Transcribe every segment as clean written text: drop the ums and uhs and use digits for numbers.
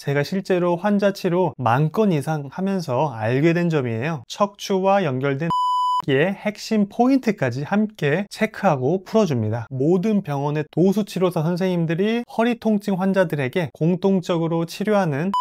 제가 실제로 환자 치료 10,000건 이상 하면서 알게 된 점이에요. 척추와 연결된 의 핵심 포인트까지 함께 체크하고 풀어줍니다. 모든 병원의 도수치료사 선생님들이 허리 통증 환자들에게 공통적으로 치료하는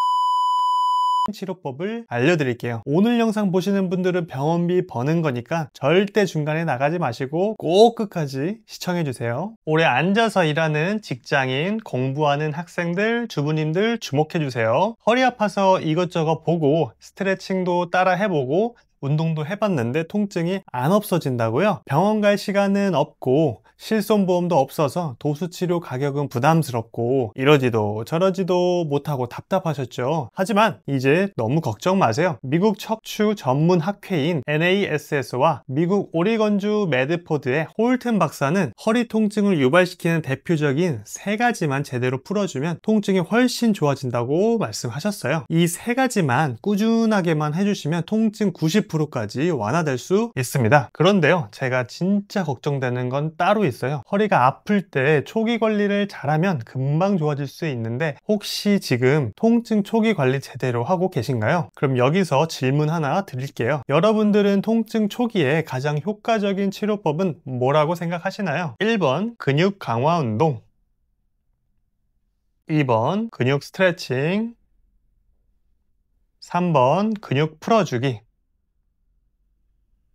치료법을 알려드릴게요. 오늘 영상 보시는 분들은 병원비 버는 거니까 절대 중간에 나가지 마시고 꼭 끝까지 시청해주세요. 오래 앉아서 일하는 직장인, 공부하는 학생들, 주부님들 주목해주세요. 허리 아파서 이것저것 보고 스트레칭도 따라 해보고 운동도 해봤는데 통증이 안 없어진다고요? 병원 갈 시간은 없고 실손보험도 없어서 도수치료 가격은 부담스럽고 이러지도 저러지도 못하고 답답하셨죠? 하지만 이제 너무 걱정 마세요. 미국 척추 전문 학회인 NASS와 미국 오리건주 매드포드의 홀튼 박사는 허리 통증을 유발시키는 대표적인 3가지만 제대로 풀어주면 통증이 훨씬 좋아진다고 말씀하셨어요. 이 3가지만 꾸준하게만 해주시면 통증 90%까지 완화될 수 있습니다. 그런데요, 제가 진짜 걱정되는 건 따로 있어요. 허리가 아플 때 초기 관리를 잘하면 금방 좋아질 수 있는데 혹시 지금 통증 초기 관리 제대로 하고 계신가요? 그럼 여기서 질문 하나 드릴게요. 여러분들은 통증 초기에 가장 효과적인 치료법은 뭐라고 생각하시나요? 1번 근육 강화 운동, 2번 근육 스트레칭, 3번 근육 풀어주기.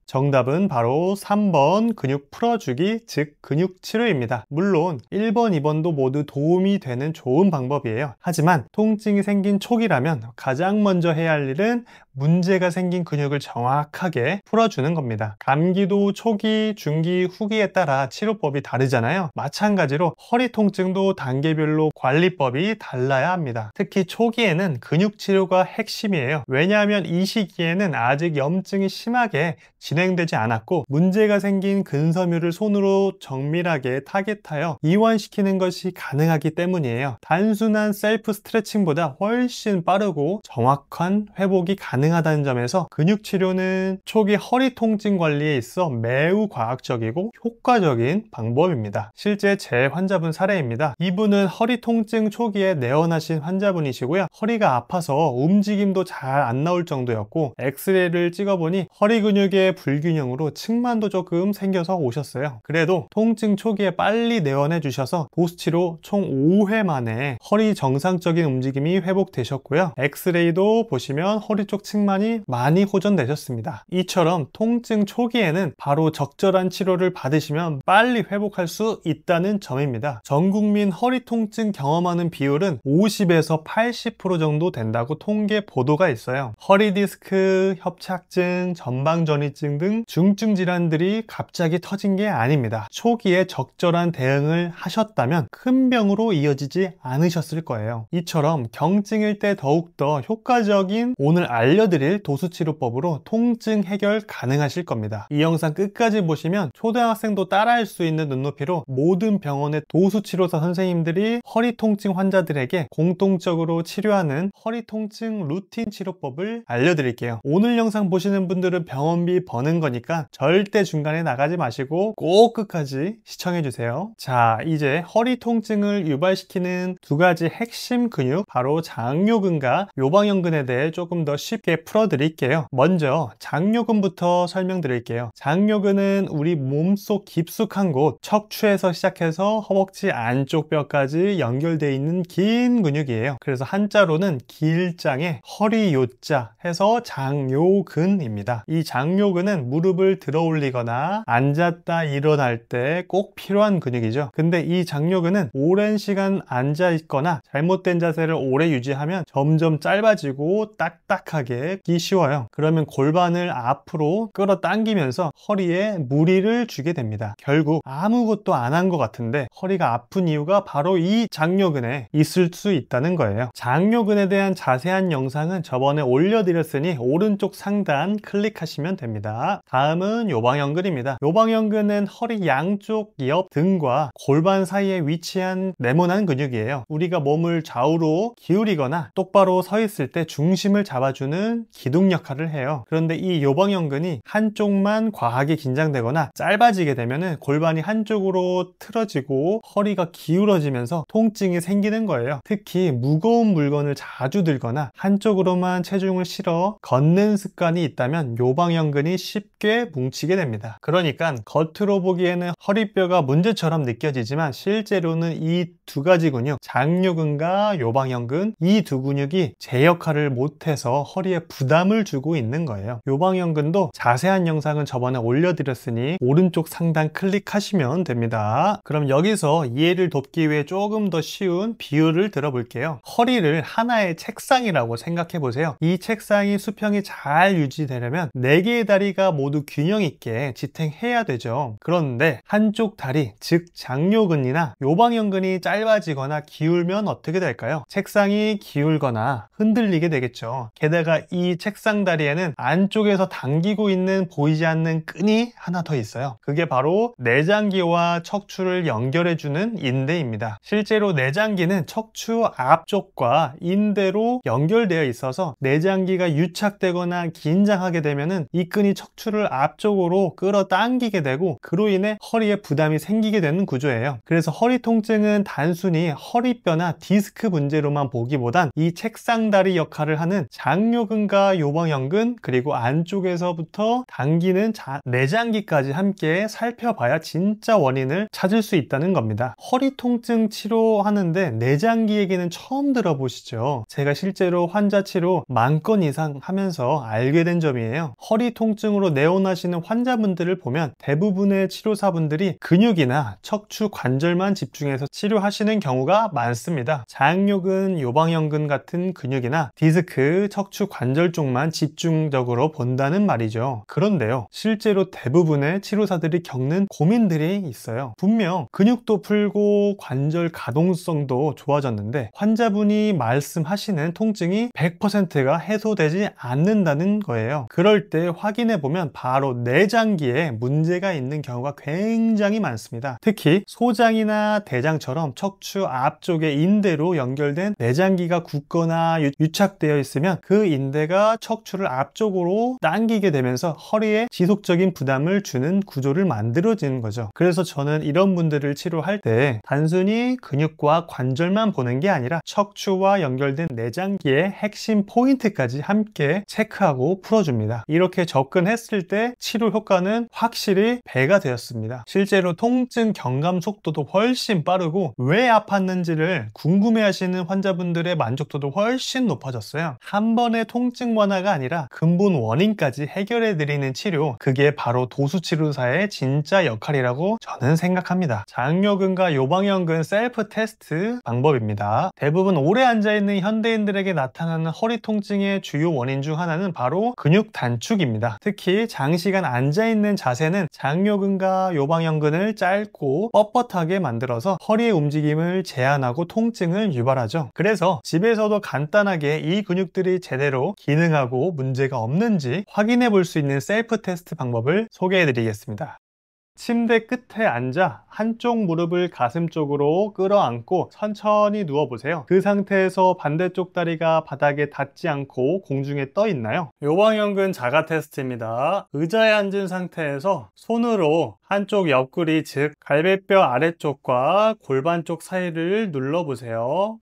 정답은 바로 3번 근육 풀어주기, 즉 근육 치료입니다. 물론 1번, 2번도 모두 도움이 되는 좋은 방법이에요. 하지만 통증이 생긴 초기라면 가장 먼저 해야 할 일은 문제가 생긴 근육을 정확하게 풀어주는 겁니다. 감기도 초기, 중기, 후기에 따라 치료법이 다르잖아요. 마찬가지로 허리 통증도 단계별로 관리법이 달라야 합니다. 특히 초기에는 근육 치료가 핵심이에요. 왜냐하면 이 시기에는 아직 염증이 심하게 진행되지 않았고 문제가 생긴 근섬유를 손으로 정밀하게 타겟하여 이완시키는 것이 가능하기 때문이에요. 단순한 셀프 스트레칭보다 훨씬 빠르고 정확한 회복이 가능하다는 점에서 근육치료는 초기 허리 통증 관리에 있어 매우 과학적이고 효과적인 방법입니다. 실제 제 환자분 사례입니다. 이분은 허리 통증 초기에 내원하신 환자분이시고요. 허리가 아파서 움직임도 잘 안 나올 정도였고 엑스레이를 찍어보니 허리 근육의 불균형으로 측만도 조금 생겨서 오셨어요. 그래도 통증 초기에 빨리 내원해 주셔서 도수치료 총 5회 만에 허리 정상적인 움직임이 회복되셨고요. 엑스레이도 보시면 허리 쪽 측만이 많이 호전되셨습니다. 이처럼 통증 초기에는 바로 적절한 치료를 받으시면 빨리 회복할 수 있다는 점입니다. 전국민 허리 통증 경험하는 비율은 50에서 80% 정도 된다고 통계 보도가 있어요. 허리 디스크, 협착증, 전방전이증 등 중증 질환들이 갑자기 터진 게 아닙니다. 초기에 적절한 대응을 하셨다면 큰 병으로 이어지지 않으셨을 거예요. 이처럼 경증일 때 더욱더 효과적인 오늘 알려드릴 도수치료법으로 통증 해결 가능하실 겁니다. 이 영상 끝까지 보시면 초등학생도 따라할 수 있는 눈높이로 모든 병원의 도수치료사 선생님들이 허리 통증 환자들에게 공통적으로 치료하는 허리 통증 루틴 치료법을 알려드릴게요. 오늘 영상 보시는 분들은 병원비 버는 거니까 절대 중간에 나가지 마시고 꼭 끝까지 시청해주세요. 자, 이제 허리 통증을 유발시키는 2가지 핵심 근육, 바로 장요근과 요방형근에 대해 조금 더 쉽게 풀어드릴게요. 먼저 장요근부터 설명드릴게요. 장요근은 우리 몸속 깊숙한 곳, 척추에서 시작해서 허벅지 안쪽 뼈까지 연결되어 있는 긴 근육이에요. 그래서 한자로는 길장에 허리 요자 해서 장요근입니다. 이 장요근은 무릎을 들어 올리거나 앉았다 일어날 때 꼭 필요한 근육이죠. 근데 이 장요근은 오랜 시간 앉아 있거나 잘못된 자세를 오래 유지하면 점점 짧아지고 딱딱하게 기 쉬워요. 그러면 골반을 앞으로 끌어당기면서 허리에 무리를 주게 됩니다. 결국 아무것도 안 한 것 같은데 허리가 아픈 이유가 바로 이 장요근에 있을 수 있다는 거예요. 장요근에 대한 자세한 영상은 저번에 올려드렸으니 오른쪽 상단 클릭하시면 됩니다. 됩니다. 다음은 요방형근입니다. 요방형근은 허리 양쪽 옆 등과 골반 사이에 위치한 네모난 근육이에요. 우리가 몸을 좌우로 기울이거나 똑바로 서 있을 때 중심을 잡아주는 기둥 역할을 해요. 그런데 이 요방형근이 한쪽만 과하게 긴장되거나 짧아지게 되면 골반이 한쪽으로 틀어지고 허리가 기울어지면서 통증이 생기는 거예요. 특히 무거운 물건을 자주 들거나 한쪽으로만 체중을 실어 걷는 습관이 있다면 요방형근이 쉽게 뭉치게 됩니다. 그러니까 겉으로 보기에는 허리뼈가 문제처럼 느껴지지만 실제로는 이 두 가지 근육, 장요근과 요방형근, 이 두 근육이 제 역할을 못해서 허리에 부담을 주고 있는 거예요. 요방형근도 자세한 영상은 저번에 올려드렸으니 오른쪽 상단 클릭하시면 됩니다. 그럼 여기서 이해를 돕기 위해 조금 더 쉬운 비유를 들어볼게요. 허리를 하나의 책상이라고 생각해 보세요. 이 책상이 수평이 잘 유지되려면 4개의 다리가 모두 균형 있게 지탱해야 되죠. 그런데 한쪽 다리, 즉 장요근이나 요방형근이 짧아지거나 기울면 어떻게 될까요? 책상이 기울거나 흔들리게 되겠죠. 게다가 이 책상 다리에는 안쪽에서 당기고 있는 보이지 않는 끈이 하나 더 있어요. 그게 바로 내장기와 척추를 연결해주는 인대입니다. 실제로 내장기는 척추 앞쪽과 인대로 연결되어 있어서 내장기가 유착되거나 긴장하게 되면 이 끈이 척추를 앞쪽으로 끌어당기게 되고 그로 인해 허리에 부담이 생기게 되는 구조예요. 그래서 허리 통증은 단순히 허리뼈나 디스크 문제로만 보기보단 이 책상 다리 역할을 하는 장요근과 요방형근 그리고 안쪽에서부터 당기는 내장기까지 함께 살펴봐야 진짜 원인을 찾을 수 있다는 겁니다. 허리 통증 치료하는데 내장기 얘기는 처음 들어보시죠? 제가 실제로 환자 치료 10,000건 이상 하면서 알게 된 점이에요. 허리 통증으로 내원하시는 환자분들을 보면 대부분의 치료사분들이 근육이나 척추 관절만 집중해서 치료하시는 경우가 많습니다. 장요근, 요방형근 같은 근육이나 디스크, 척추 관절 쪽만 집중적으로 본다는 말이죠. 그런데요, 실제로 대부분의 치료사들이 겪는 고민들이 있어요. 분명 근육도 풀고 관절 가동성도 좋아졌는데 환자분이 말씀하시는 통증이 100%가 해소되지 않는다는 거예요. 그럴 때 확인해 보면 바로 내장기에 문제가 있는 경우가 굉장히 많습니다. 특히 소장이나 대장처럼 척추 앞쪽의 인대로 연결된 내장기가 굳거나 유착되어 있으면 그 인대가 척추를 앞쪽으로 당기게 되면서 허리에 지속적인 부담을 주는 구조를 만들어지는 거죠. 그래서 저는 이런 분들을 치료할 때 단순히 근육과 관절만 보는 게 아니라 척추와 연결된 내장기의 핵심 포인트까지 함께 체크하고 풀어줍니다. 이렇게 접근했을 때 치료 효과는 확실히 배가 되었습니다. 실제로 통증 경감 속도도 훨씬 빠르고 왜 아팠는지를 궁금해하시는 환자분들의 만족도도 훨씬 높아졌어요. 한 번의 통증 완화가 아니라 근본 원인까지 해결해드리는 치료, 그게 바로 도수치료사의 진짜 역할이라고 저는 생각합니다. 장요근과 요방형근 셀프 테스트 방법입니다. 대부분 오래 앉아있는 현대인들에게 나타나는 허리 통증의 주요 원인 중 하나는 바로 근육 단축입니다. 특히 장시간 앉아있는 자세는 장요근과 요방형근을 짧고 뻣뻣하게 만들어서 허리의 움직임을 제한하고 통증을 유발하죠. 그래서 집에서도 간단하게 이 근육들이 제대로 기능하고 문제가 없는지 확인해 볼 수 있는 셀프 테스트 방법을 소개해 드리겠습니다. 침대 끝에 앉아 한쪽 무릎을 가슴 쪽으로 끌어안고 천천히 누워보세요. 그 상태에서 반대쪽 다리가 바닥에 닿지 않고 공중에 떠 있나요? 요방형근 자가 테스트입니다. 의자에 앉은 상태에서 손으로 한쪽 옆구리, 즉 갈비뼈 아래쪽과 골반 쪽 사이를 눌러보세요.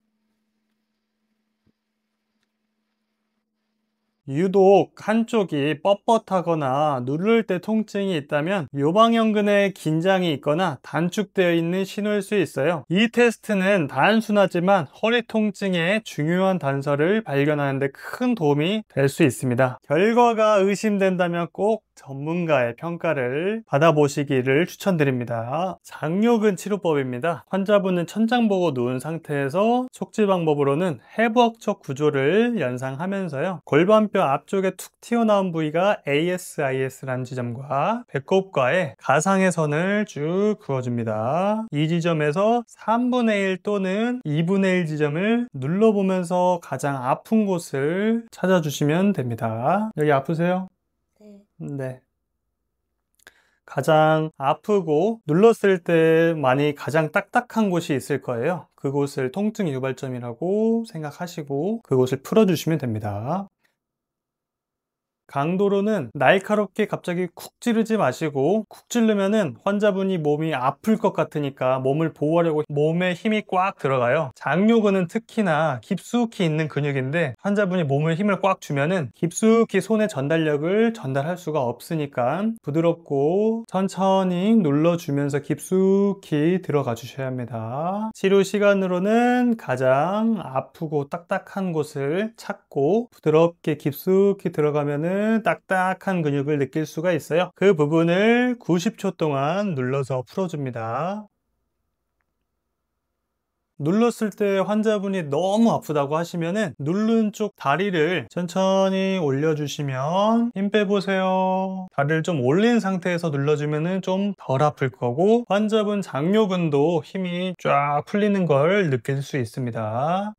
유독 한쪽이 뻣뻣하거나 누를 때 통증이 있다면 요방형근에 긴장이 있거나 단축되어 있는 신호일 수 있어요. 이 테스트는 단순하지만 허리 통증의 중요한 단서를 발견하는 데 큰 도움이 될 수 있습니다. 결과가 의심된다면 꼭 전문가의 평가를 받아보시기를 추천드립니다. 장요근 치료법입니다. 환자분은 천장 보고 누운 상태에서 촉지 방법으로는 해부학적 구조를 연상하면서요, 골반뼈 앞쪽에 툭 튀어나온 부위가 ASIS라는 지점과 배꼽과의 가상의 선을 쭉 그어줍니다. 이 지점에서 3분의 1 또는 2분의 1 지점을 눌러보면서 가장 아픈 곳을 찾아주시면 됩니다. 여기 아프세요? 네. 가장 아프고 눌렀을 때 많이 가장 딱딱한 곳이 있을 거예요. 그곳을 통증 유발점이라고 생각하시고 그곳을 풀어주시면 됩니다. 강도로는 날카롭게 갑자기 쿡 찌르지 마시고, 쿡 찌르면은 환자분이 몸이 아플 것 같으니까 몸을 보호하려고 몸에 힘이 꽉 들어가요. 장요근은 특히나 깊숙이 있는 근육인데 환자분이 몸을 힘을 꽉 주면은 깊숙이 손의 전달력을 전달할 수가 없으니까 부드럽고 천천히 눌러주면서 깊숙이 들어가 주셔야 합니다. 치료 시간으로는 가장 아프고 딱딱한 곳을 찾고 부드럽게 깊숙이 들어가면은 딱딱한 근육을 느낄 수가 있어요. 그 부분을 90초 동안 눌러서 풀어줍니다. 눌렀을 때 환자분이 너무 아프다고 하시면은 누른 쪽 다리를 천천히 올려주시면 힘 빼보세요. 다리를 좀 올린 상태에서 눌러주면은 좀 덜 아플 거고, 환자분 장요근도 힘이 쫙 풀리는 걸 느낄 수 있습니다.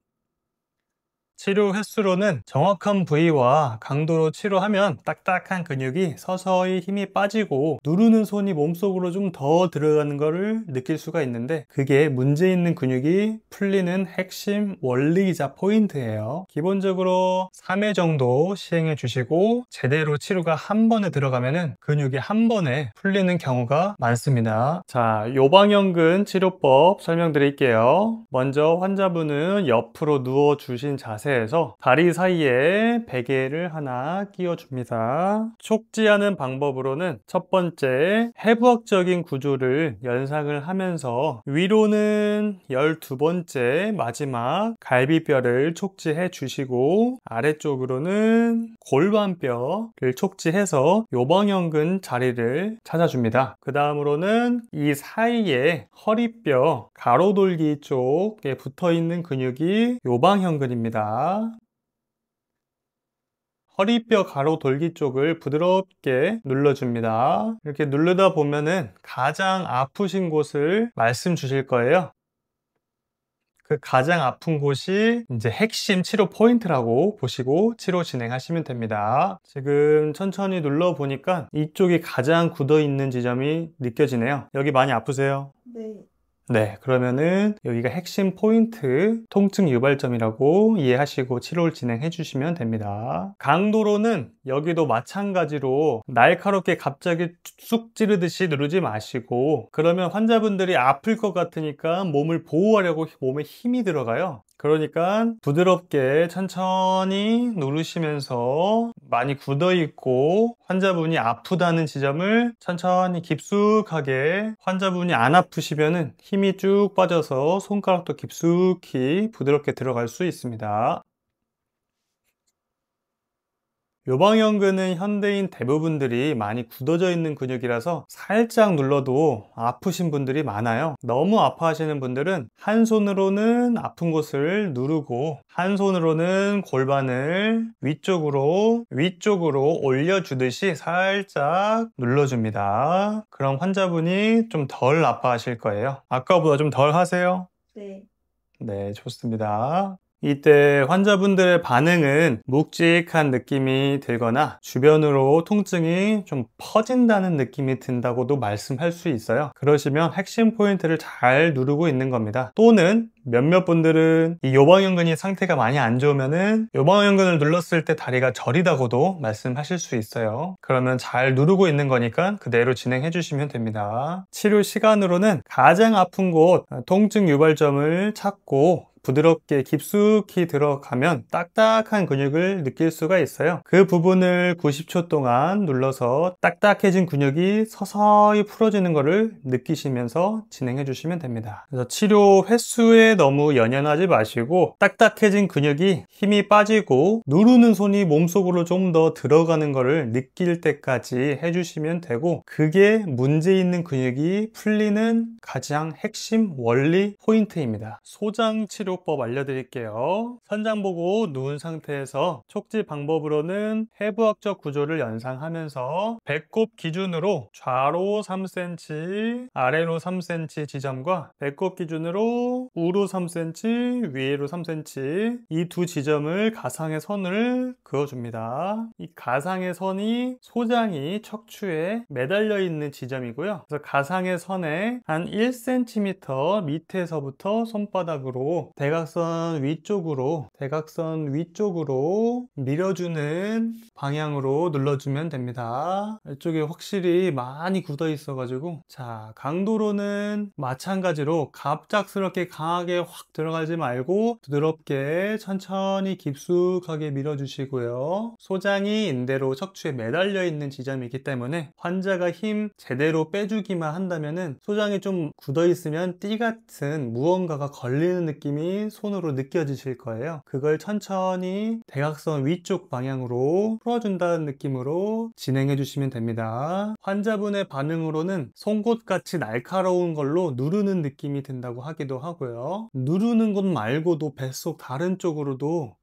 치료 횟수로는 정확한 부위와 강도로 치료하면 딱딱한 근육이 서서히 힘이 빠지고 누르는 손이 몸속으로 좀 더 들어가는 것을 느낄 수가 있는데, 그게 문제 있는 근육이 풀리는 핵심 원리이자 포인트예요. 기본적으로 3회 정도 시행해 주시고 제대로 치료가 한 번에 들어가면은 근육이 한 번에 풀리는 경우가 많습니다. 자, 요방형근 치료법 설명드릴게요. 먼저 환자분은 옆으로 누워 주신 자세에서 다리 사이에 베개를 하나 끼워줍니다. 촉지하는 방법으로는 첫 번째, 해부학적인 구조를 연상을 하면서 위로는 12번째 마지막 갈비뼈를 촉지해 주시고, 아래쪽으로는 골반뼈를 촉지해서 요방형근 자리를 찾아줍니다. 그 다음으로는 이 사이에 허리뼈 가로돌기 쪽에 붙어있는 근육이 요방형근입니다. 허리뼈 가로 돌기 쪽을 부드럽게 눌러줍니다. 이렇게 누르다 보면은 가장 아프신 곳을 말씀 주실 거예요. 그 가장 아픈 곳이 이제 핵심 치료 포인트라고 보시고 치료 진행하시면 됩니다. 지금 천천히 눌러 보니까 이쪽이 가장 굳어 있는 지점이 느껴지네요. 여기 많이 아프세요? 네. 네, 그러면은 여기가 핵심 포인트, 통증 유발점이라고 이해하시고 치료를 진행해 주시면 됩니다. 강도로는 여기도 마찬가지로 날카롭게 갑자기 쑥 찌르듯이 누르지 마시고, 그러면 환자분들이 아플 것 같으니까 몸을 보호하려고 몸에 힘이 들어가요. 그러니까 부드럽게 천천히 누르시면서 많이 굳어 있고 환자분이 아프다는 지점을 천천히 깊숙하게, 환자분이 안 아프시면은 힘이 쭉 빠져서 손가락도 깊숙이 부드럽게 들어갈 수 있습니다. 요방형근은 현대인 대부분들이 많이 굳어져 있는 근육이라서 살짝 눌러도 아프신 분들이 많아요. 너무 아파하시는 분들은 한 손으로는 아픈 곳을 누르고 한 손으로는 골반을 위쪽으로 올려주듯이 살짝 눌러줍니다. 그럼 환자분이 좀 덜 아파하실 거예요. 아까보다 좀 덜 하세요? 네. 네, 좋습니다. 이때 환자분들의 반응은 묵직한 느낌이 들거나 주변으로 통증이 좀 퍼진다는 느낌이 든다고도 말씀할 수 있어요. 그러시면 핵심 포인트를 잘 누르고 있는 겁니다. 또는 몇몇 분들은 이 요방형근이 상태가 많이 안 좋으면은 요방형근을 눌렀을 때 다리가 저리다고도 말씀하실 수 있어요. 그러면 잘 누르고 있는 거니까 그대로 진행해 주시면 됩니다. 치료 시간으로는 가장 아픈 곳, 통증 유발점을 찾고 부드럽게 깊숙이 들어가면 딱딱한 근육을 느낄 수가 있어요. 그 부분을 90초 동안 눌러서 딱딱해진 근육이 서서히 풀어지는 것을 느끼시면서 진행해 주시면 됩니다. 그래서 치료 횟수에 너무 연연하지 마시고 딱딱해진 근육이 힘이 빠지고 누르는 손이 몸속으로 좀 더 들어가는 것을 느낄 때까지 해주시면 되고, 그게 문제 있는 근육이 풀리는 가장 핵심 원리 포인트입니다. 소장 치료 치료법 알려드릴게요. 선장 보고 누운 상태에서 촉지 방법으로는 해부학적 구조를 연상하면서 배꼽 기준으로 좌로 3cm, 아래로 3cm 지점과 배꼽 기준으로 우로 3cm, 위로 3cm 이 두 지점을 가상의 선을 그어줍니다. 이 가상의 선이 소장이 척추에 매달려 있는 지점이고요. 그래서 가상의 선에 한 1cm 밑에서부터 손바닥으로 대각선 위쪽으로 밀어주는 방향으로 눌러주면 됩니다. 이쪽에 확실히 많이 굳어 있어 가지고, 자, 강도로는 마찬가지로 갑작스럽게 강하게 확 들어가지 말고 부드럽게 천천히 깊숙하게 밀어주시고요. 소장이 인대로 척추에 매달려 있는 지점이기 때문에 환자가 힘 제대로 빼주기만 한다면은 소장이 좀 굳어 있으면 띠 같은 무언가가 걸리는 느낌이 손으로 느껴지실 거예요. 그걸 천천히 대각선 위쪽 방향으로 풀어준다는 느낌으로 진행해 주시면 됩니다. 환자분의 반응으로는 송곳같이 날카로운 걸로 누르는 느낌이 든다고 하기도 하고요. 누르는 것 말고도 뱃속 다른 쪽으로도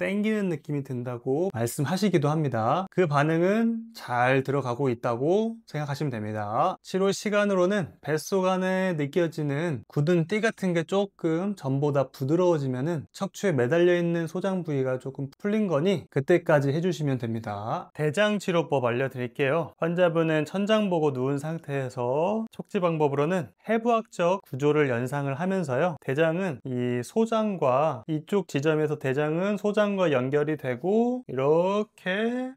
땡기는 느낌이 든다고 말씀하시기도 합니다. 그 반응은 잘 들어가고 있다고 생각하시면 됩니다. 치료 시간으로는 뱃속 안에 느껴지는 굳은 띠 같은 게 조금 전보다 부드러워지면은 척추에 매달려 있는 소장 부위가 조금 풀린 거니 그때까지 해주시면 됩니다. 대장 치료법 알려드릴게요. 환자분은 천장 보고 누운 상태에서 촉지 방법으로는 해부학적 구조를 연상을 하면서요. 대장은 이 소장과 이쪽 지점에서 대장은 소장 과 연결이 되고 이렇게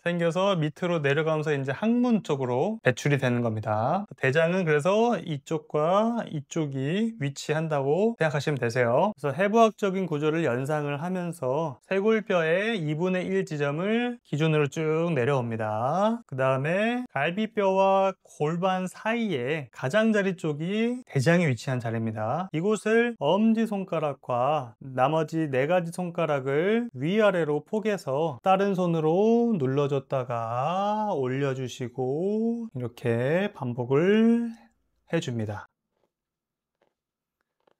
생겨서 밑으로 내려가면서 이제 항문 쪽으로 배출이 되는 겁니다. 대장은 그래서 이쪽과 이쪽이 위치한다고 생각하시면 되세요. 그래서 해부학적인 구조를 연상을 하면서 쇄골뼈의 2분의 1 지점을 기준으로 쭉 내려옵니다. 그 다음에 갈비뼈와 골반 사이에 가장자리 쪽이 대장이 위치한 자리입니다. 이곳을 엄지손가락과 나머지 4가지 손가락을 위아래로 포개서 다른 손으로 눌러줬다가 올려주시고 이렇게 반복을 해줍니다.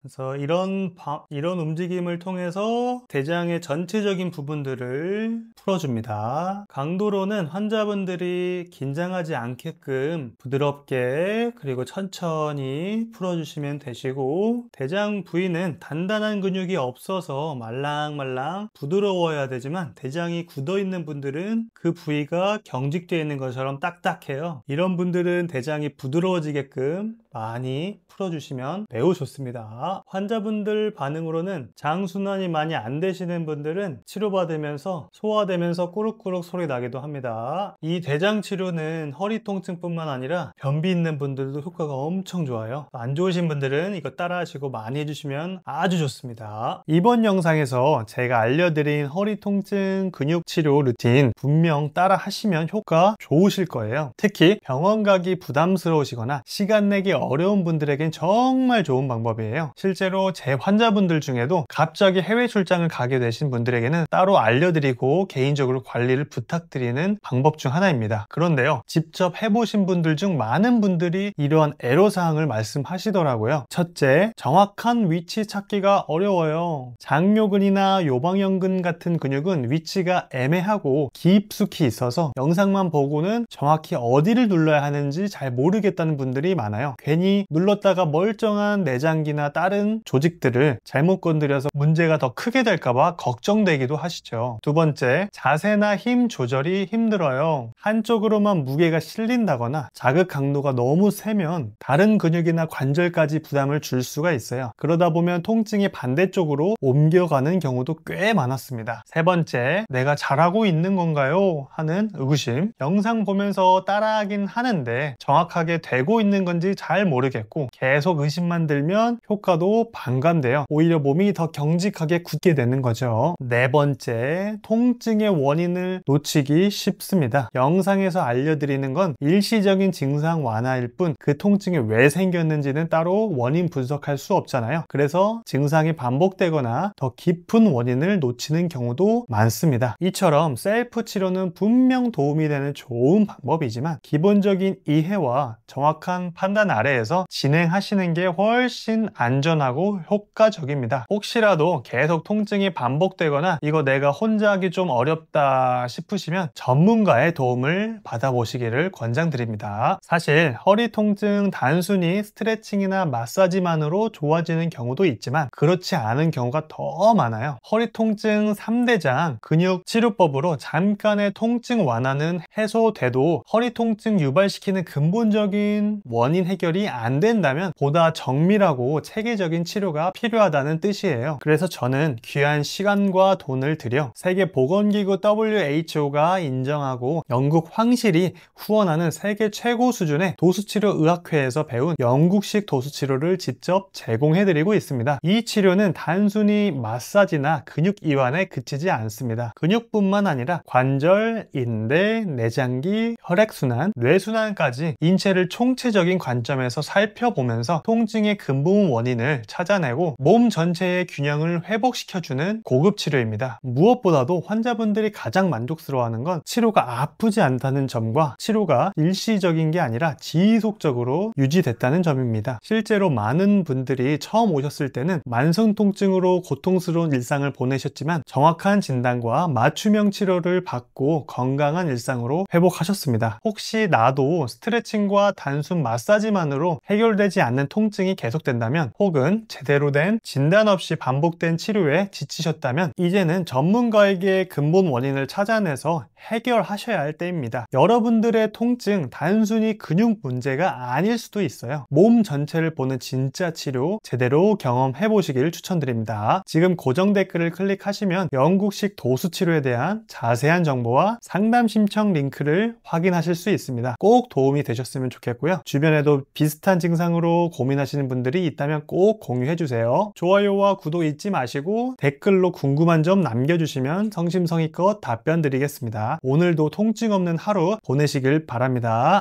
그래서 이런 움직임을 통해서 대장의 전체적인 부분들을 풀어줍니다. 강도로는 환자분들이 긴장하지 않게끔 부드럽게 그리고 천천히 풀어주시면 되시고, 대장 부위는 단단한 근육이 없어서 말랑말랑 부드러워야 되지만 대장이 굳어있는 분들은 그 부위가 경직되어 있는 것처럼 딱딱해요. 이런 분들은 대장이 부드러워지게끔 많이 풀어주시면 매우 좋습니다. 환자분들 반응으로는 장순환이 많이 안 되시는 분들은 치료받으면서 소화되면서 꾸룩꾸룩 소리 나기도 합니다. 이 대장 치료는 허리 통증뿐만 아니라 변비 있는 분들도 효과가 엄청 좋아요. 안 좋으신 분들은 이거 따라 하시고 많이 해주시면 아주 좋습니다. 이번 영상에서 제가 알려드린 허리 통증 근육 치료 루틴 분명 따라 하시면 효과 좋으실 거예요. 특히 병원 가기 부담스러우시거나 시간 내기 어려운 분들에겐 정말 좋은 방법이에요. 실제로 제 환자분들 중에도 갑자기 해외 출장을 가게 되신 분들에게는 따로 알려드리고 개인적으로 관리를 부탁드리는 방법 중 하나입니다. 그런데요, 직접 해보신 분들 중 많은 분들이 이러한 애로사항을 말씀하시더라고요. 첫째, 정확한 위치 찾기가 어려워요. 장요근이나 요방형근 같은 근육은 위치가 애매하고 깊숙이 있어서 영상만 보고는 정확히 어디를 눌러야 하는지 잘 모르겠다는 분들이 많아요. 괜히 눌렀다가 멀쩡한 내장기나 다른 조직들을 잘못 건드려서 문제가 더 크게 될까봐 걱정되기도 하시죠. 두 번째, 자세나 힘 조절이 힘들어요. 한쪽으로만 무게가 실린다거나 자극 강도가 너무 세면 다른 근육이나 관절까지 부담을 줄 수가 있어요. 그러다 보면 통증이 반대쪽으로 옮겨가는 경우도 꽤 많았습니다. 세 번째, 내가 잘하고 있는 건가요? 하는 의구심. 영상 보면서 따라하긴 하는데 정확하게 되고 있는 건지 잘 모르겠고 계속 의심만 들면 효과도 반감돼요. 오히려 몸이 더 경직하게 굳게 되는 거죠. 네 번째, 통증의 원인을 놓치기 쉽습니다. 영상에서 알려드리는 건 일시적인 증상 완화일 뿐 그 통증이 왜 생겼는지는 따로 원인 분석할 수 없잖아요. 그래서 증상이 반복되거나 더 깊은 원인을 놓치는 경우도 많습니다. 이처럼 셀프 치료는 분명 도움이 되는 좋은 방법이지만 기본적인 이해와 정확한 판단 아래 아래에서 진행하시는 게 훨씬 안전하고 효과적입니다. 혹시라도 계속 통증이 반복되거나 이거 내가 혼자 하기 좀 어렵다 싶으시면 전문가의 도움을 받아보시기를 권장드립니다. 사실 허리 통증 단순히 스트레칭이나 마사지만으로 좋아지는 경우도 있지만 그렇지 않은 경우가 더 많아요. 허리 통증 3대장 근육 치료법으로 잠깐의 통증 완화는 해소돼도 허리 통증 유발시키는 근본적인 원인 해결이 안 된다면 보다 정밀하고 체계적인 치료가 필요하다는 뜻이에요. 그래서 저는 귀한 시간과 돈을 들여 세계보건기구 WHO가 인정하고 영국 황실이 후원하는 세계 최고 수준의 도수치료의학회에서 배운 영국식 도수치료를 직접 제공해드리고 있습니다. 이 치료는 단순히 마사지나 근육 이완에 그치지 않습니다. 근육뿐만 아니라 관절, 인대, 내장기, 혈액순환, 뇌순환까지 인체를 총체적인 관점에서 살펴보면서 통증의 근본 원인을 찾아내고 몸 전체의 균형을 회복시켜주는 고급 치료입니다. 무엇보다도 환자분들이 가장 만족스러워하는 건 치료가 아프지 않다는 점과 치료가 일시적인 게 아니라 지속적으로 유지됐다는 점입니다. 실제로 많은 분들이 처음 오셨을 때는 만성 통증으로 고통스러운 일상을 보내셨지만 정확한 진단과 맞춤형 치료를 받고 건강한 일상으로 회복하셨습니다. 혹시 나도 스트레칭과 단순 마사지만으로 해결되지 않는 통증이 계속된다면 혹은 제대로 된 진단 없이 반복된 치료에 지치셨다면 이제는 전문가에게 근본 원인을 찾아내서 해결하셔야 할 때입니다. 여러분들의 통증 단순히 근육 문제가 아닐 수도 있어요. 몸 전체를 보는 진짜 치료 제대로 경험해 보시길 추천드립니다. 지금 고정 댓글을 클릭하시면 영국식 도수 치료에 대한 자세한 정보와 상담 신청 링크를 확인하실 수 있습니다. 꼭 도움이 되셨으면 좋겠고요. 주변에도 비슷한 증상으로 고민하시는 분들이 있다면 꼭 공유해 주세요. 좋아요와 구독 잊지 마시고 댓글로 궁금한 점 남겨주시면 성심성의껏 답변 드리겠습니다. 오늘도 통증 없는 하루 보내시길 바랍니다.